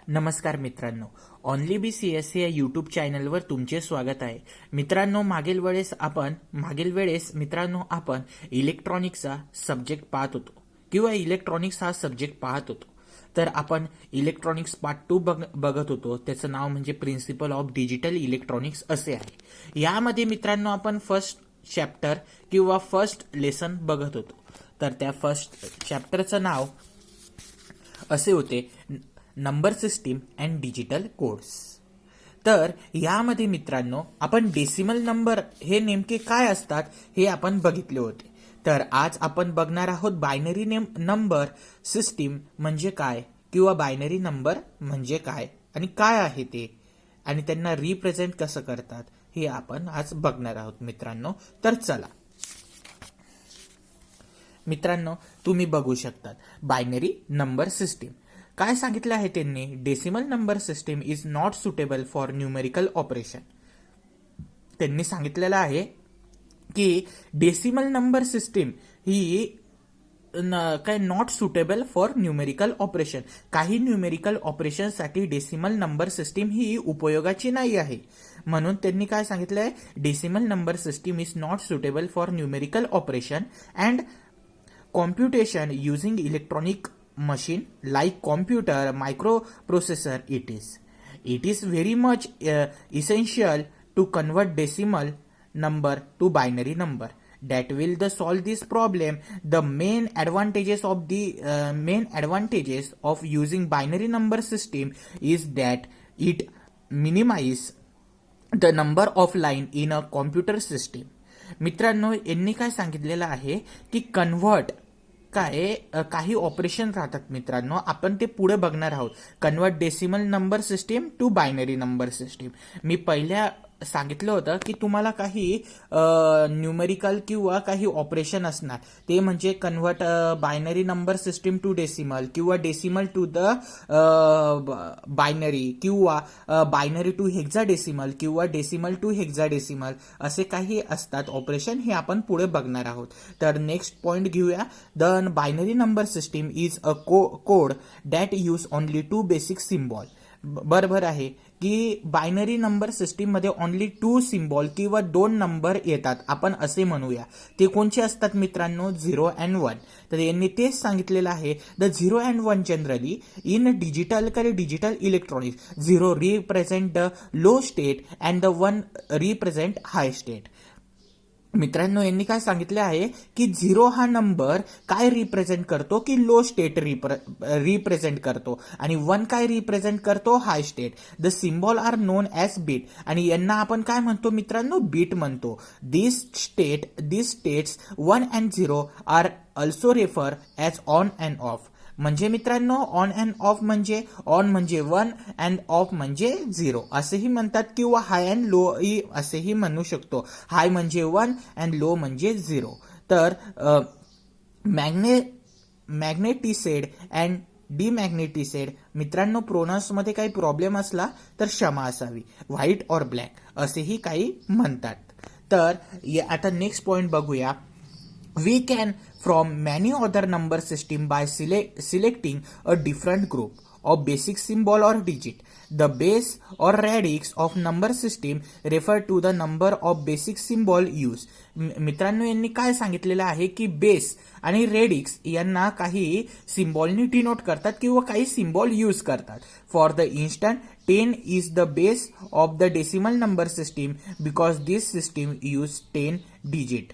नमस्कार मित्रांनो, only B C S या यूट्यूब चॅनलवर तुमचे स्वागत आहे. मित्रांनो, मागील वेळेस मित्रांनो आपण इलेक्ट्रॉनिक्सचा सब्जेक्ट पाहत होतो किंवा इलेक्ट्रॉनिक्स हा सब्जेक्ट पाहत होतो. तर आपण इलेक्ट्रॉनिक्स पार्ट 2 बघत होतो. त्याचं नाव म्हणजे प्रिन्सिपल ऑफ डिजिटल इलेक्ट्रॉनिक्स असे आहे. यामध्ये मित्रांनो आपण फर्स्ट चॅप्टर किंवा फर्स्ट लेसन बघत होतो. तर त्या फर्स्ट चॅप्टरचं नाव असे होते, number system and digital codes. तर यामध्ये मित्रांनो आपण डेसिमल नंबर हे नेमके काय असतात हे आपण बघितले होते. तर आज आपण बघणार आहोत बायनरी नंबर सिस्टीम म्हणजे काय किंवा बायनरी नंबर म्हणजे काय आणि काय आहे ते आणि त्यांना रिप्रेझेंट कसं करतात हे आपण आज बघणार आहोत मित्रांनो. तर चला मित्रांनो, तुम्ही बघू शकतात बायनरी नंबर सिस्टीम काय सांगितलं आहे त्यांनी. Decimal number system is not suitable for numerical operation. त्यांनी सांगितलेलं आहे की डेसिमल नंबर सिस्टीम ही काय not suitable for numerical operation. काही न्यूमेरिकल ऑपरेशनसाठी डेसिमल नंबर सिस्टीम ही उपयोगाची नाही आहे. म्हणून त्यांनी काय सांगितलंय, decimal number system is not suitable for numerical operation and computation using electronic machine like computer microprocessor. It is very much essential to convert decimal number to binary number. That will solve this problem. The main advantages of using binary number system is that it minimize the number of line in a computer system. मित्रांनो, यांनी काय सांगितलेलं आहे की काही operation राहतात मित्रांनो, आपण ते पुढे बघणार आहोत. Convert decimal number system to binary number system. मी पहिल्या सांगितलं होतं की तुम्हाला काही न्यूमेरिकल किंवा काही ऑपरेशन असणार, ते म्हणजे convert binary number system to decimal किंवा डेसिमल टू द बायनरी किंवा बायनरी टू हेक्साडेसिमल किंवा डेसिमल टू हेक्साडेसिमल असे काही असतात ऑपरेशन. हे आपण पुढे बघणार आहोत. तर नेक्स्ट पॉइंट घेऊया. The binary number system is a code that use only two basic symbol. बरोबर आहे की बायनरी नंबर सिस्टीम मध्ये ओनली 2 सिम्बॉल किंवा 2 नंबर येतात, आपण असे म्हणूया. ते कोणते असतात मित्रांनो, 0 अँड 1. तर यांनी तेच सांगितलेलं आहे, the 0 and 1 generally in digital electronics 0 represent the low state and the 1 represent high state. मित्रांनो, यांनी काय सांगितले आहे की 0 हा नंबर काय रिप्रेझेंट करतो की लो स्टेट रिप्रेझेंट करतो आणि 1 काय रिप्रेझेंट करतो, high state. The symbol are known as bit आणि यांना आपण काय म्हणतो मित्रांनो, बीट म्हणतो. This states 1 and 0 are also refer as on and off. म्हणजे मित्रांनो, ऑन अँड ऑफ म्हणजे ऑन म्हणजे 1 अँड ऑफ म्हणजे 0 असेही म्हणतात किंवा हाय अँड लो असेही म्हणू शकतो. हाय म्हणजे 1 अँड लो म्हणजे 0. तर मॅग्नेटिसेड अँड डिमॅग्नेटिसेड. मित्रांनो, प्रोनाउन्समध्ये काही प्रॉब्लेम असला तर क्षमा असावी. व्हाईट ऑर ब्लॅक असेही काही म्हणतात. तर आता नेक्स्ट पॉइंट बघूया. We can from many other number system by selecting a different group of basic symbol or digit. The base or radix of number system refer to the number of basic symbol used. मित्रांनो, यांनी काय सांगितलेलं आहे की base आणि radix यांना काही सिम्बॉलनी denote करतात किंवा काही सिम्बॉल यूज करतात. For the instant 10 is the base of the decimal number system because this system use 10 digit.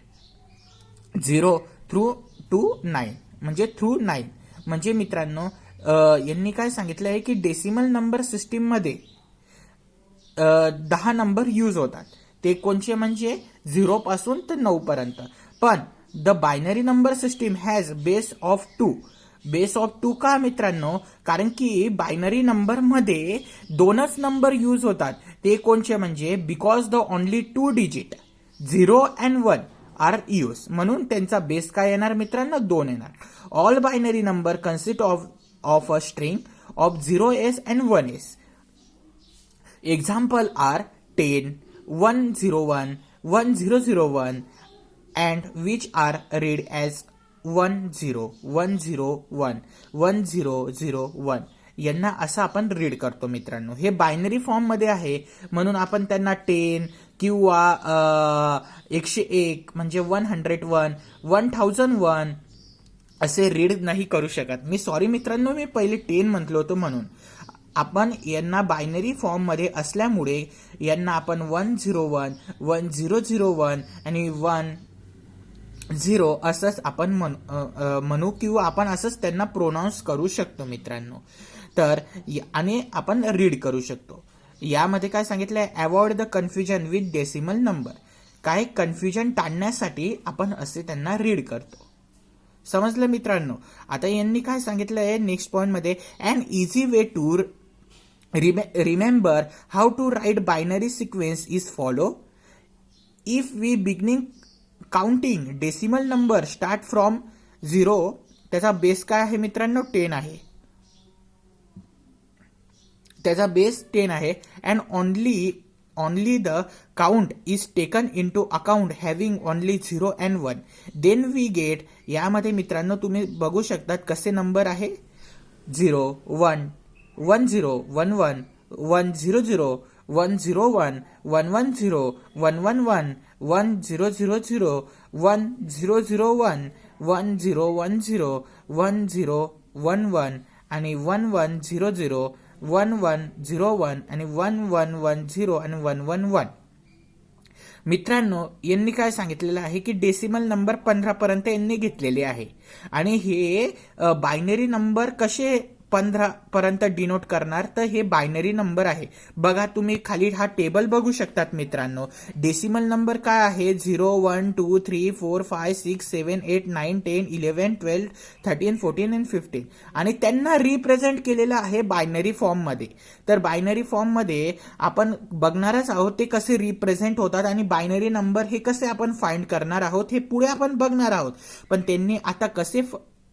0 through to 9 म्हणजे थ्रू 9. म्हणजे मित्रांनो, यांनी काय सांगितलं आहे की डेसिमल नंबर सिस्टीम मध्ये 10 नंबर यूज होतात. ते कोणचे म्हणजे 0 पासून तर 9 पर्यंत. पण the binary number system has base of 2. Base of 2 का मित्रांनो, कारण की बायनरी नंबर मध्ये 2च नंबर यूज होतात. ते कोणचे म्हणजे because the only 2 digit 0 and 1 are use, म्हणून त्यांचा बेस काय येणार मित्रांनो, 2 येणार. All binary number consist of a string of 0s and 1s. Example are 10, 101, 1001 and which are read as 10, 101, 1001. यांना असं आपण रीड करतो मित्रांनो. हे बायनरी फॉर्ममध्ये आहे म्हणून आपण त्यांना 10 किंवा 101 म्हणजे 101, 1001 असे रीड नाही करू शकत. मी सॉरी मित्रांनो, मी पहिले 10 म्हटलो होतो म्हणून. आपण यांना बायनरी फॉर्ममध्ये असल्यामुळे यांना आपण 101, 1001 आणि 10 असंच आपण म्हणू किंवा आपण असंच त्यांना प्रोनाऊन्स करू शकतो मित्रांनो. तर आणि आपण रीड करू शकतो. यामध्ये काय सांगितलंय, avoid the confusion with decimal number. काय कन्फ्युजन टाळण्यासाठी आपण असे त्यांना रीड करतो. समजलं मित्रांनो. आता यांनी काय सांगितलंय नेक्स्ट पॉइंट मध्ये, an easy way to remember how to write binary sequence is follow. If we beginning counting decimal number start from 0, त्याचा बेस काय आहे मित्रांनो, 10 आहे. त्याचा बेस 10 आहे. And only the count is taken into account having only 0 and 1. Then we get, यामध्ये मित्रांनो तुम्ही बघू शकतात कसे नंबर आहे, 0 1 1 0 1 1 1 0 0 1 0 1 1 1 0 1 1 1 1 0 0 0 1 0 0 1 1 0 1 0 1 0 1 1 आणि 1 1 0 0 1 1 0 1 आणि 1 1 1 0 आणि 1 1 1. मित्रांनो यांनी काय सांगितलेलं आहे की डेसिमल नंबर 15 पर्यंत यांनी घेतलेले आहे आणि हे बायनरी नंबर कसे 15 पर्यंत डिनोट करणार, तर हे बायनरी नंबर आहे. बघा तुम्ही खाली हा टेबल बघू शकतात मित्रांनो. डेसिमल नंबर काय आहे, 0 1 2 3 4 5 6 7 8 9 10 11 12 13 14 आणि 15 आणि त्यांना रिप्रेझेंट केलेलं आहे बायनरी फॉर्म मध्ये. तर बायनरी फॉर्म मध्ये आपण बघणारच आहोत ते कसे रिप्रेझेंट होतात आणि बायनरी नंबर हे कसे आपण फाइंड करणार आहोत हे पुढे आपण बघणार आहोत. पण त्यांनी आता कसे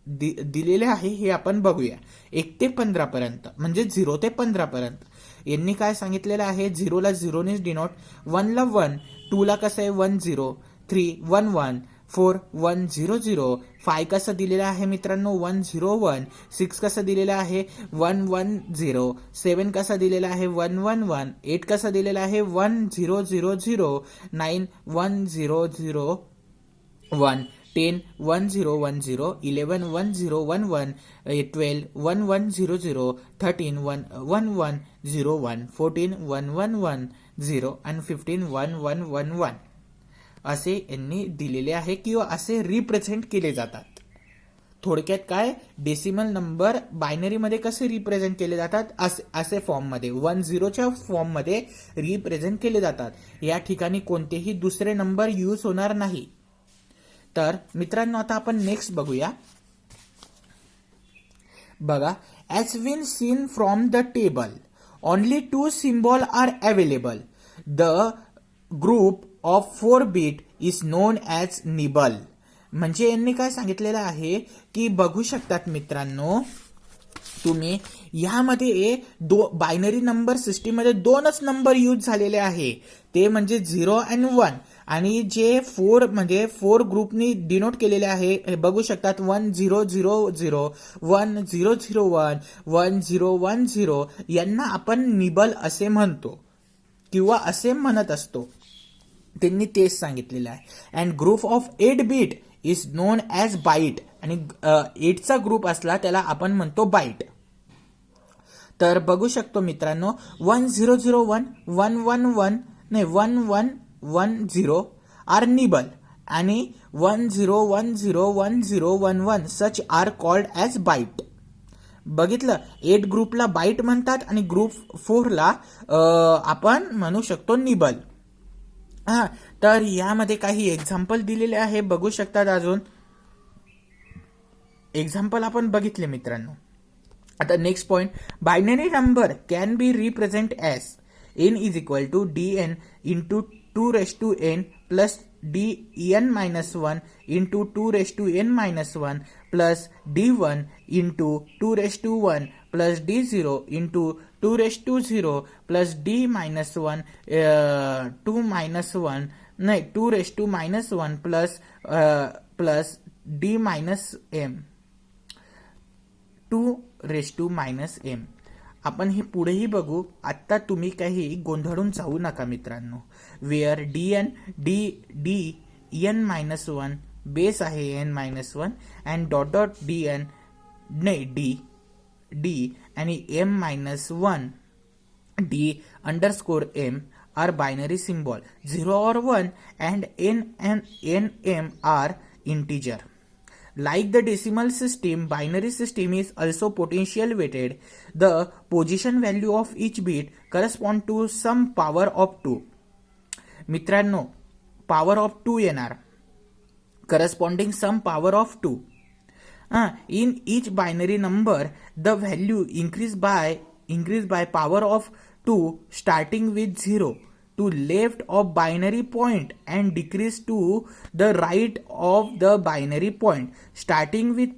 दिलेले आहे हे आपण बघूया. 1 ते 15 पर्यंत म्हणजे 0 ते 15 पर्यंत यांनी काय सांगितलेलं आहे, 0 ला 0 ने डिनोट, 1 ला 1, 2 ला कसं आहे 1 0, 3 1 1, 4 1 0 0, 5 कसं दिलेलं आहे मित्रांनो 1 0 1, 6 कसं दिलेलं आहे 1 1 0, 7 कसं दिलेलं आहे 1 1 1, 8 कसं दिलेलं आहे 1 0 0 0, 9 1 0 0 1, 10 1 0 1 0, 11 1 0 1 1, 12 1 1 0 0, 13 1 1 1 0 1, 14 1 1 1 0 आणि 15 1 1 1 1 असे यांनी दिलेले आहे किंवा असे रिप्रेझेंट केले जातात. थोडक्यात काय, डेसिमल नंबर बायनरी मध्ये कसे रिप्रेझेंट केले जातात असे फॉर्म मध्ये 10च्या फॉर्म मध्ये रिप्रेझेंट केले जातात. या ठिकाणी कोणतेही दुसरे नंबर यूज होणार नाही. तर मित्रांनो आता आपण नेक्स्ट बघूया. बघा, as been seen from the table only 2 symbol are available. The group of 4 bit is known as nibble. म्हणजे यांनी काय सांगितलेलं आहे की बघू शकतात मित्रांनो तुम्ही, यामध्ये बायनरी नंबर सिस्टीम मध्ये 2च नंबर यूज झालेले आहे, ते म्हणजे 0 आणि 1. आणि जे 4 म्हणजे 4 ग्रुपनी डिनोट केलेले आहे हे बघू शकतात, 1 0 0 0, 1 0 0 1, 1 0 1 0 यांना आपण निबल असे म्हणतो किंवा असे म्हणत असतो. त्यांनी तेच सांगितलेलं आहे. And group of 8 bit is known as byte. आणि 8चा ग्रुप असला त्याला आपण म्हणतो बाईट. तर बघू शकतो मित्रांनो 1 0 0 1, 1 1 1 नाही 1 1 1 0 आर निबल आणि 1 0 1 0 1 0 1 1 such are called as byte. बघितलं, 8 ग्रुपला बाईट म्हणतात आणि ग्रुप 4 ला आपण म्हणू शकतो निबल. हा, तर यामध्ये काही एक्झाम्पल दिलेले आहे, बघू शकतात. अजून एक्झाम्पल आपण बघितले मित्रांनो. आता next point, binary number can be represent as n is equal to dn into 2n plus dn-1 into 2n-1 plus d1 into 2n plus d0 into 2n plus d-1 2-1 नाही 2n प्लस d-m 2 m. आपण हे पुढेही बघू. आत्ता तुम्ही काही गोंधळून जाऊ नका मित्रांनो. वेअर n-1 बेस आहे n-1 and dot dot d आणि m-1 d_m are binary symbol. 0 or 1 and nm are integer. Like the decimal system, binary system is also potential weighted. The position value of each bit correspond to some power of 2. मित्रांनो, power of 2 येणार. Corresponding some power of 2. In each binary number, the value increase by power of 2 starting with 0 to left of binary point and decrease to the right of the binary point starting with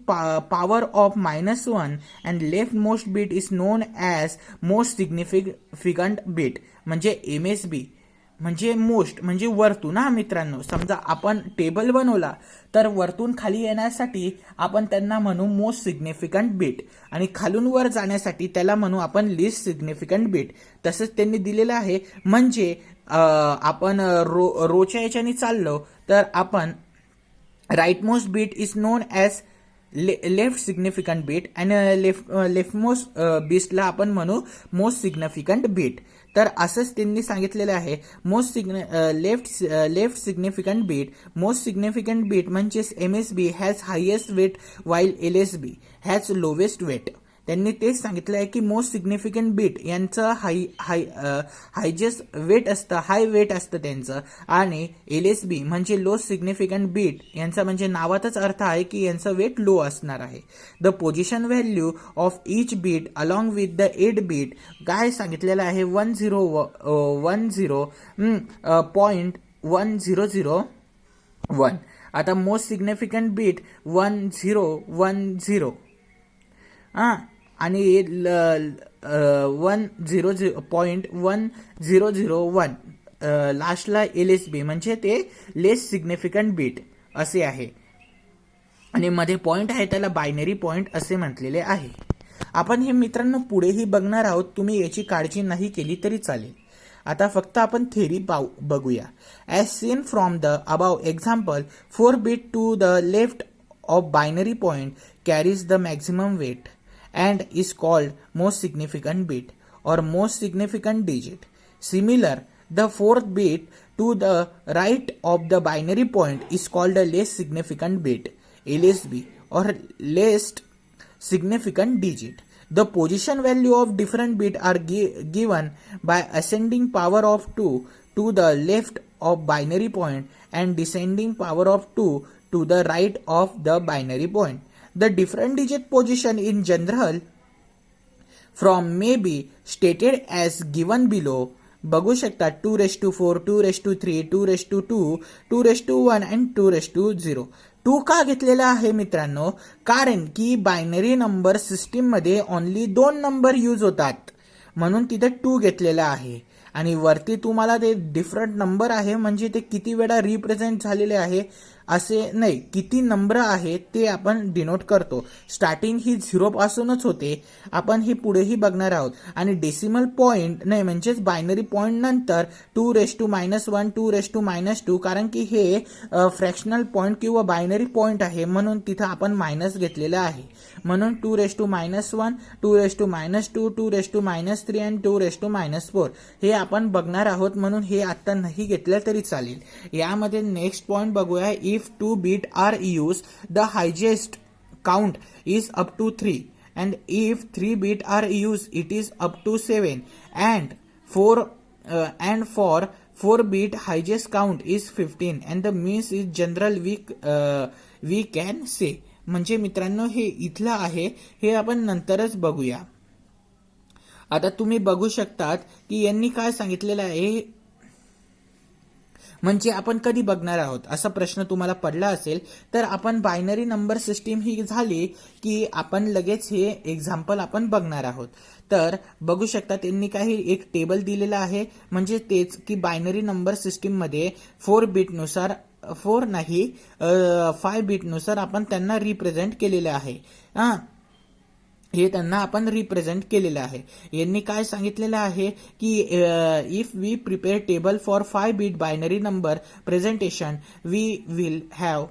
power of -1 and leftmost bit is known as most significant bit. म्हणजे MSB म्हणजे most म्हणजे वरतून. मित्रांनो, समजा आपण table बनवला तर वरतून खाली येण्यासाठी आपण त्यांना म्हणू मोस्ट सिग्निफिकंट बिट आणि खालून वर जाण्यासाठी त्याला म्हणू आपण लिस्ट सिग्निफिकंट बिट. तसंच त्यांनी दिलेलं आहे. म्हणजे आपण रोच्या याच्याने चाललो तर आपण right most bit is known as left significant bit आणि लेफ्ट मोस्ट बीटला आपण म्हणू मोस्ट सिग्निफिकंट बीट. तर असंच त्यांनी सांगितलेलं आहे. Left significant bit, most significant bit म्हणजेच MSB has highest weight while LSB has lowest weight. त्यांनी तेच सांगितलं आहे की मोस्ट सिग्निफिकंट बीट यांचं हायजेस्ट वेट असतं, हाय वेट असतं त्यांचं, आणि LSB म्हणजे लो सिग्निफिकंट बीट यांचा म्हणजे नावातच अर्थ आहे की यांचं वेट लो असणार आहे. The position value of each bit along with the 8 bit काय सांगितलेलं आहे 1010.1001. आता मोस्ट सिग्निफिकंट बीट 1010 आणि 100.1001 लास्टला LSB म्हणजे ते लेस सिग्निफिकंट बीट असे आहे आणि मध्ये पॉइंट आहे त्याला बायनरी पॉइंट असे म्हटलेले आहे. आपण हे मित्रांनो पुढेही बघणार आहोत. तुम्ही याची काळजी नाही केली तरी चालेल. आता फक्त आपण थेरी बघूया. As seen from the above example 4 bit to the left of binary point carries the maximum weight and is called most significant bit or most significant digit. Similar, the 4th bit to the right of the binary point is called a less significant bit, LSB, or least significant digit. The position value of different bit are given by ascending power of 2 to the left of binary point and descending power of 2 to the right of the binary point. The different digit position in general from may be stated as given below. बघू शकता 2:4, 2:3, 2:2, 2:1 and 2:0. 2 का घेतलेला आहे मित्रांनो? कारण की binary number system मध्ये only 2 number use होतात म्हणून तिथे 2 घेतलेला आहे. आणि वरती तुम्हाला ते डिफरंट नंबर आहे म्हणजे ते किती वेळा रिप्रेझेंट झालेले आहे असे नाही, किती नंबर आहे ते आपण डिनोट करतो. स्टार्टिंग ही 0 पासूनच होते. आपण ही पुढेही बघणार आहोत. आणि डेसिमल पॉइंट नाही म्हणजेच बायनरी पॉइंट नंतर 2:-1, 2:-2 कारण की हे फ्रॅक्शनल पॉइंट किंवा बायनरी पॉइंट आहे म्हणून तिथं आपण मायनस घेतलेलं आहे. म्हणून 2:-1, 2:-2, 2:-3 आणि 2:-4 हे आपण बघणार आहोत म्हणून हे आता नाही घेतलं तरी चालेल. यामध्ये नेक्स्ट पॉइंट बघूया. If 2 bit are used, the highest count is up to 3, and if 3 bit are used, it is up to 7, and for 4 bit highest count is 15, and the means is general we can say. म्हणजे मित्रांनो हे इथलं आहे, हे आपण नंतरच बघूया. आता तुम्ही बघू शकतात की यांनी काय सांगितलेलं आहे. म्हणजे आपण कधी बघणार आहोत असा प्रश्न तुम्हाला पडला असेल तर आपण बायनरी नंबर सिस्टीम ही झाली की आपण लगेच हे एक्झाम्पल आपण बघणार आहोत. तर बघू शकता त्यांनी काही एक टेबल दिलेला आहे म्हणजे तेच की बायनरी नंबर सिस्टीम मध्ये 4 बीटनुसार 4 नाही 5 बीटनुसार आपण त्यांना रिप्रेझेंट केलेलं आहे. हे त्यांना आपण रिप्रेझेंट केलेलं आहे. यांनी काय सांगितलेलं आहे की if we prepare table for 5 bit binary number presentation we will have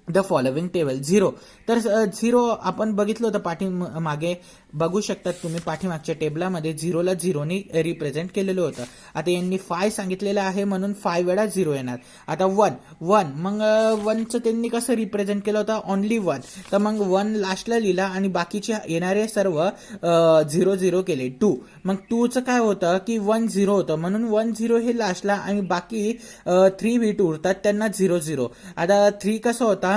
the following table 0. तर 0 आपण बघितलं होतं मागे बघू शकतात तुम्ही पाठीमागच्या टेबलामध्ये 0ला 0नी रिप्रेझेंट केलेलं होतं. आता यांनी 5 सांगितलेलं आहे म्हणून 5 वेळा 0 येणार. आता 1 मग 1चं त्यांनी कसं रिप्रेझेंट केलं होतं ओनली 1, तर मग 1 लास्टला लिहिला आणि बाकीचे येणारे सर्व 0 केले. 2 मग 2चं काय होतं की 1-0 होतं म्हणून 1-0 हे लास्टला आणि बाकी 3 बीट उरतात त्यांना 0-0. आता 3 कसं होता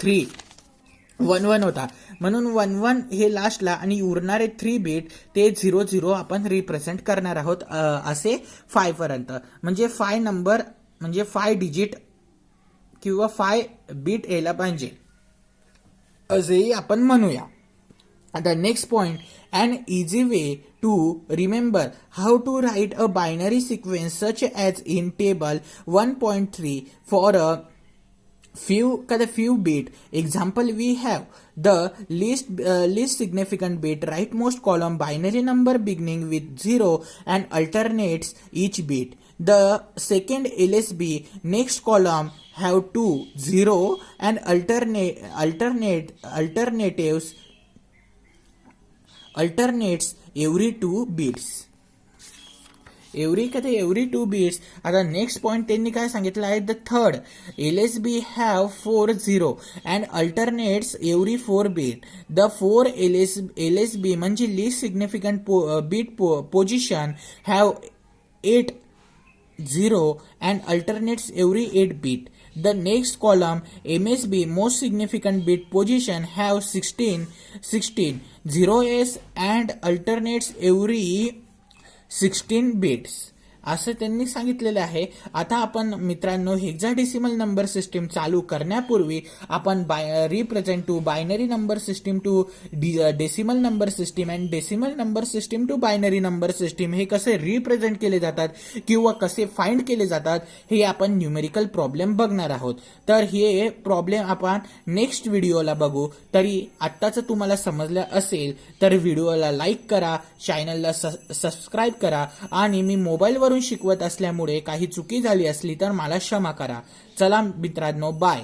3-1-1 होता म्हणून 1-1 हे लास्टला आणि उरणारे 3 बीट ते 0-0 आपण रिप्रेझेंट करणार आहोत असे 5 पर्यंत. म्हणजे 5 नंबर म्हणजे 5 डिजिट किंवा 5 बीट यायला पाहिजे असेही आपण म्हणूया. आता next point, an easy way to remember how to write a binary sequence such as in table 1.3 for a few bit example. We have the least significant bit rightmost column binary number beginning with 0 and alternates each bit. The second LSB next column have 2 0 and alternates every 2 bits. Every 2 bits. आता next point त्यांनी काय सांगितलं आहे, the third LSB have 4 0 and alternates every 4 bit. The 4 LSB म्हणजे least significant bit position have 8 0 and alternates every 8 bit. The next column MSB most significant bit position have 16 0s and alternates every 16 bits असं त्यांनी सांगितलेलं आहे. आता आपण मित्रांनो hexadecimal number system चालू करण्यापूर्वी आपण represent to binary number system to decimal number system and decimal number system to binary number system हे कसे रिप्रेझेंट केले जातात किंवा कसे फाइंड केले जातात हे आपण न्यूमेरिकल प्रॉब्लेम बघणार आहोत. तर हे प्रॉब्लेम आपण नेक्स्ट व्हिडिओला बघू. तरी आत्ताच तुम्हाला समजलं असेल तर व्हिडिओला लाईक करा, चॅनलला सबस्क्राईब करा आणि मी मोबाईलवरून शिकवत असल्यामुळे काही चुकी झाली असली तर मला क्षमा करा. चला मित्रांनो, बाय.